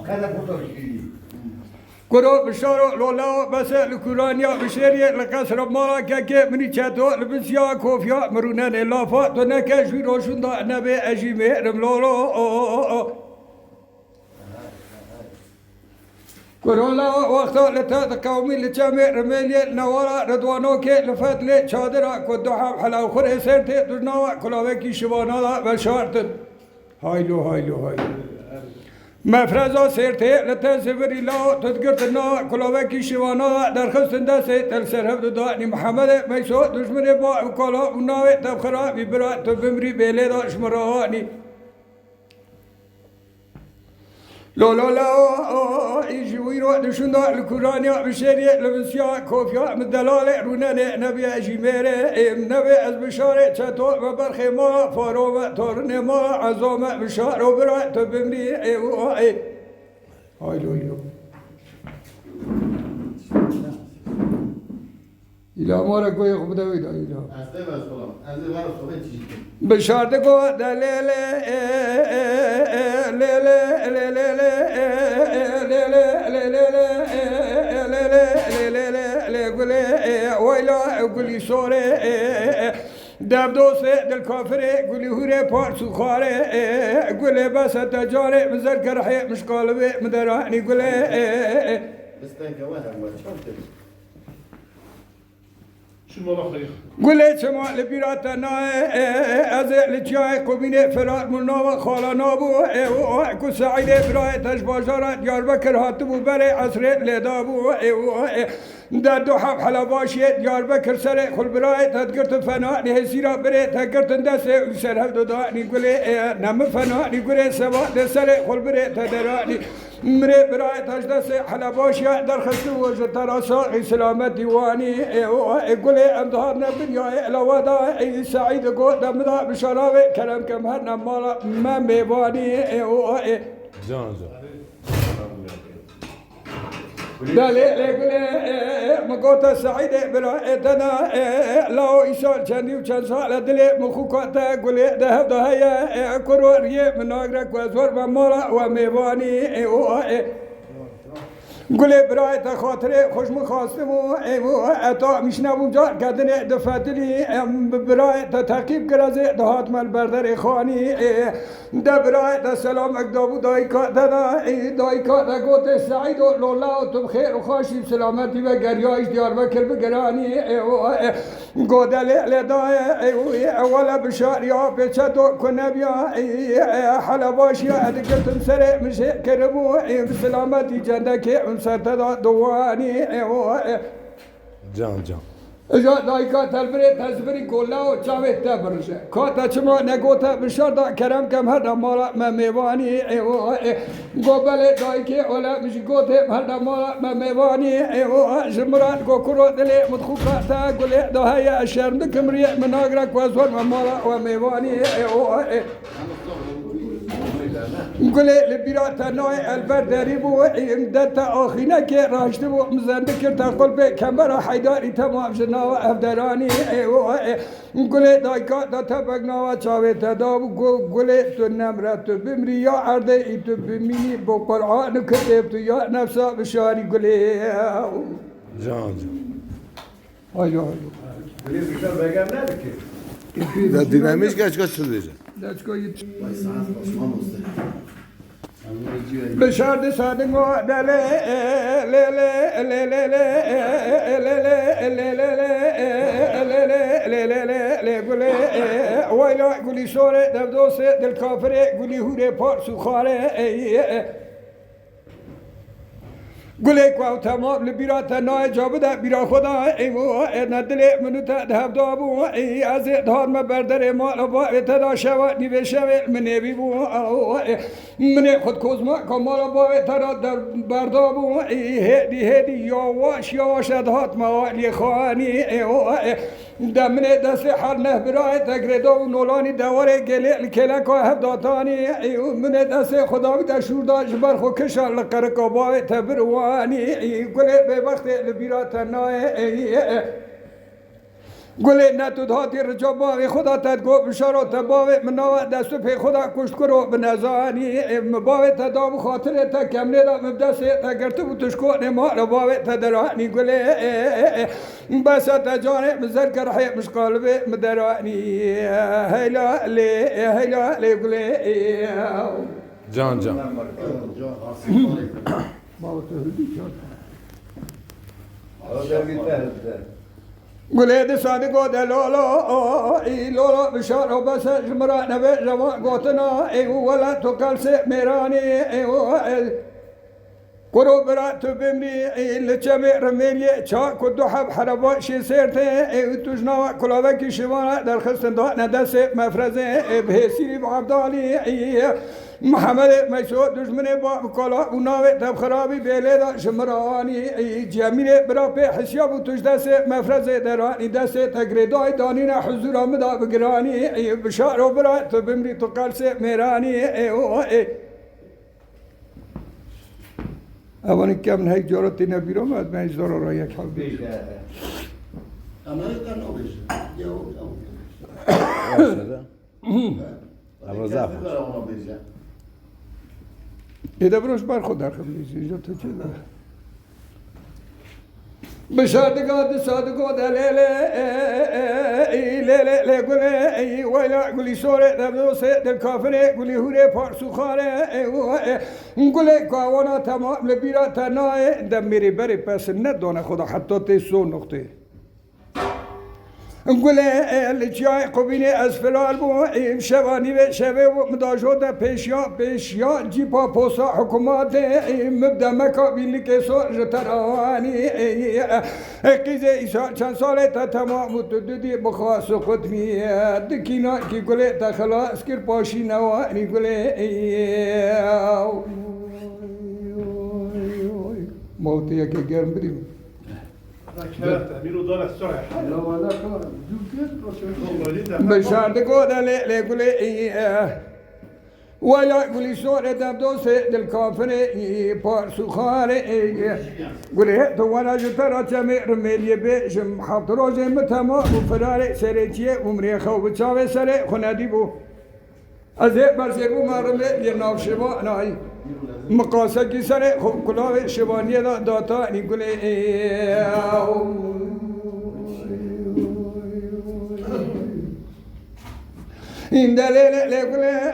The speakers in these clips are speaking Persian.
كذا بطل شيء كرو بشارو لولا بس الكورانيا بشري لقصر مالا كك مني شاتو لبسيا كوفيا مرونان لافا تنك شوي روشن دا نبي اجيمه رملولو كورولا وقتا لتا قومي لجامع رميلي نوارا رضوانو كي لفتلي شادرا كدوحا حلاو خور سرتي دجناوا كلاوكي شبانا بشارت هايلو مفرزا سرتي لتا زبري لا تذكرتنا كلاوكي شبانا درخستنده سي تلسرهب داني محمد ميسو دشمني با وكالا وناوي تبخرا ببرا تبمري بيلي دا شمراني لا يجويرو دشنا الكورانيا بشري لبسيا كوفيا مدلالة رونان نبي أجيميرة نبي أزبشارة تطو وبرخي ما فاروما تورن ما عظام بشار وبرا تبمري هاي لو إلى مارا كوي خبدا ويدا إلى بشارتكو دليل ويلا قولي سوري دبدوسه دل كافره قولي هوري بارسو خاره قولي بس تجاري مزر كرحي مش قالبي مدراني قولي قولي شما لبيراتنا ازي لجاي قوميني فرات مناوة خالانا بو كو سعيدة براي تجباجارات دياربكر هاتبو بري عصرت لدابو در دو حب حلباشيت دياربكر سري خل براي تذكرت فنا نهسيرا بري تذكرت اندسي سر هفدو داني قولي نم فنا قولي سوا دسري خل بري تدراني مري براي تجدسي حلباشيا در خستو وجتراسا سلامت ديواني قولي امدهارنا بنيا الوضع اي سعيد قول دمدا بشراوي كلام كم هرنا مالا ما ميباني جان دالي لقلي مقوتا سعيدة برايتنا لاو إيشال جاني وشان سال دلي مخوكاتا قولي دهب دهيا كروري من أغرق وزور بمالا وميباني قولي براي تخاطري خوش مخاصمو اتا مشنبو جار كدني دفاتلي براي تتاقيب كرازي دهات مال بردر خاني ده براي ده سلام اكدابو دايكا دايكا ده قوت سعيد لولا وتبخير وخاشي بسلامتي وقرياش ديار بكر بقراني قودة لداي اولا بشار يا بيشتو كنبيا حلباشيا ادقلتم سري مشي كرمو بسلامتي جندك سرتدا دواني جان اجا دايكا تلبري تزبري كولا وچاوي تبرشه كاتا چما نگوتا بشاردا كرم كم هر مالا ما ميواني قبل دايكي ولا مش گوته هر مالا ما ميواني جمران کو كرو دلي مدخوكاتا قولي دهيا اشرم كمري مناغرك وزور مالا وميواني قولي لبيراتا نوي البرداري بو امدتا آخينا كي راشت بو مزندكر تقول بي كمبرا حيداري تمام جناوا افدراني قولي دايكا دا تبقناوا چاوي تدابو قولي تو نمرت بمري يا عرده تو بميني بو قرآن كتب تو يا نفسا بشاري قولي جان هايلو قولي بشار بگم ندكي ده ديناميش كاش سلويجه Let's go. بشار صادقو دلي قولي ويلا قولي سوري دبدوسي دل كافري قولي هوري بارسو خاري قولي كواو تمام لبيراتا ناي جابدا بيرا خدا ايوه ندلي منوتا دهب دابو از دهار ما بردر مال با اتدا شوا نيبه شوا مني بيبو مني خود کوزما کمال با اتدا در بردابو هدي يواش دهات ما لي خاني دمنه دست حر نه برای تگردو نولانی دواره گلی کلک و هفداتانی منه دست خداوی دشور داشت بر خو کشان لقر کبای تبروانی گلی به وقت لبیرات نای گله نتود هاتی رجا باوی خدا تدگو بشارو تباوی مناوه دستو پی خدا کشت کرو بنزانی مباوی تدام خاطر تا کمنه دا مبدسه تا گرتو بتشکو نمار باوی تدرانی گله بس تجانه مزر کرحی مشقالبه مدرانی هیلا لی گله جان جان باوی تهدی چون هذا بيتهز گله صادقو دلولو ای لولو بشارو بس جمرا نبی جوان گوتنا ای ولا تو کل سے میرانی ای کرو برا تو بمری ای لچمی رمیلی چا کدو حب حربا شی سیرته ای تجنا کلاوه کی شوانا در خستن دا ندس مفرزه ای بهسیری بعبدالی ای محمد مسعود دشمن با کلا اوناوه تب خرابی بیله دا شمرانی ای جمیل برا پی حسیاب و توش دست مفرز درانی دست تگریدای دانین حضور آمدا بگرانی ای بشارو برا تو بمری تو قلس میرانی ای اوانی که من هیچ جارتی نبیرم از من اجدار را یک حال بیش Amerika ne oluyor? Ya o Başladı. Ama zaten. ایده بروش بر خود در خمیزی اینجا تو چه داره بشادقات صادقو دلیله لیله گله ویلا گلی سوره دبدوسه دل کافره گلی هوره پارسو خاره گله کوانا تمام لبیرا تناه دم میری بری پس ندانه خدا حتی تیسو نقطه گله لچای قبینه از فلال بو شوانی و شوه و مداشو ده پیشیا جیپا پوسا حکومات مبدا مکابیلی که سو جترانی قیزه ایسا چند ساله تا تمام متددی بخواست خودمی دکینا کی گله تا خلاص کر پاشی نوانی گله موتی که گرم بریم تعمير دار السرعة لا ولا كان جوكيت بشارت کو دل گلی ویا گلی سوره دبدوس دل کافره پارسو خاره گلی تو وانا جترا چمی رمیلی بیشم حفت روز متما و فرار سرچیه عمری خو بچاوه سره خندی بو از برسر بو مرملی ناف شبا نای مقاسه کی سره خوب کلاوه شبانیه داتا نی گلی این دلیل لگله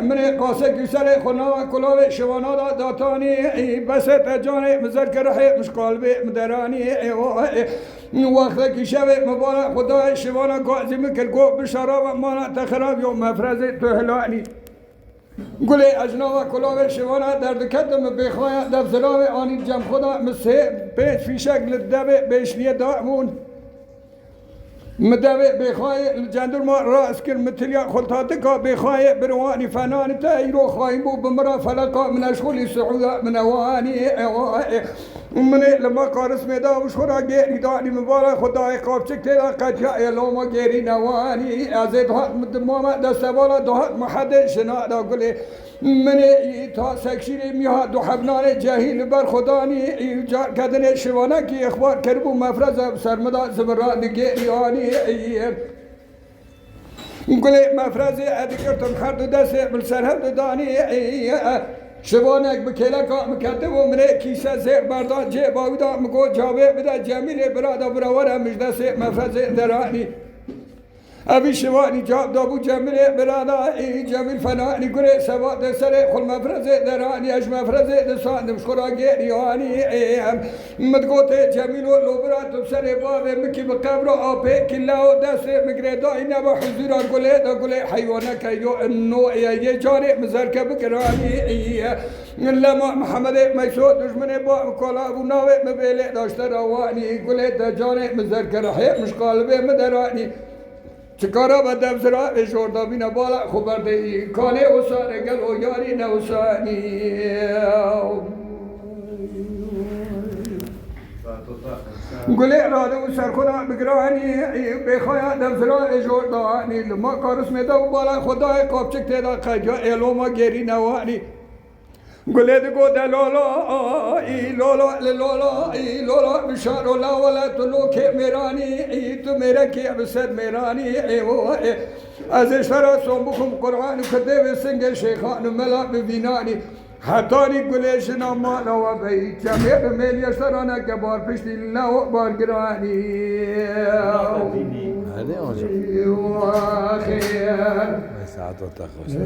من قاسه کی سره خنا کلاوه شبانا داتانی بس تجانه مذکر رحی مشقالبه مدرانی وقت کی شب مبارک خدای شبانا قاضی مکل گو بشراب مانا تخراب یوم مفرز تهلانی گله اجناوا کلاوه شوانا درد کدم بخواه دفزلاوه آنی جم خدا مسه پیش فی شکل دبه بیشنیه دامون مدبه بخواه جندر ما راس کر متلیا خلطاته کا بخواه بروانی فنانی تا ایرو خواهیم بو بمرا فلقا من اشغلی سعودا من اوانی من لما قارس میدا وش خورا گیری دانی مبارک خدای قاب چک تیرا قجا ایلوما گیری نوانی از دوهات مدماما دستوالا دوهات محده شنا دا گلی من تا سکشیری میها دو حبنان جاهیل بر خدانی جار کدن شوانا کی اخبار کربو مفرز سرمدا زمران گیری آنی گلی مفرز ادگرتم هر دو دست بالسرحد دانی شبانک بکیلا کا مکته و منه کیسه زیر بردان جه باودا مگو جاوه بده جمیل برادا براورا مجدس مفرز درانی ابی شوانی جاب دابو جمیل برادا ای جمیل فنانی گره سواد سره خل مفرز درانی اش مفرز دسان مشکورا گریانی مدگوت جمیل و لوبرا تو سره باب مکی بقبر آپه کلا و دست مگردا اینا با حضور گله دا گله حیوانه که یو نوع یه جانه مزرکه بکرانی لما محمد مسعود دشمن با کلا و ناوه مبیله داشته روانی گله دا جانه مزرکه رحی مشقالبه مدرانی چکارا با دفزرا شوردا بینا بالا خبرده ای کانه وسانه گل و یاری نوسانی گله اراده و سرخونا بگرانی بخوایا دفزرا شوردانی لما کارس میده و بالا خدای قابچک تیدا قجا ایلوما گیری نوانی قلت قد لولا اي لولا لولا اي لولا بشار لا ولا تلوك ميراني اي تو میرا کی بسد ميراني اي و از شرا صوبكم قرآن كتب سنگ شيخان ملا ببینانی حتاری گلش نامان و بی جمعه میل یشترانا که بار پشتی لو بار گرانی هذه أونجا و خیر ساعات وتخوش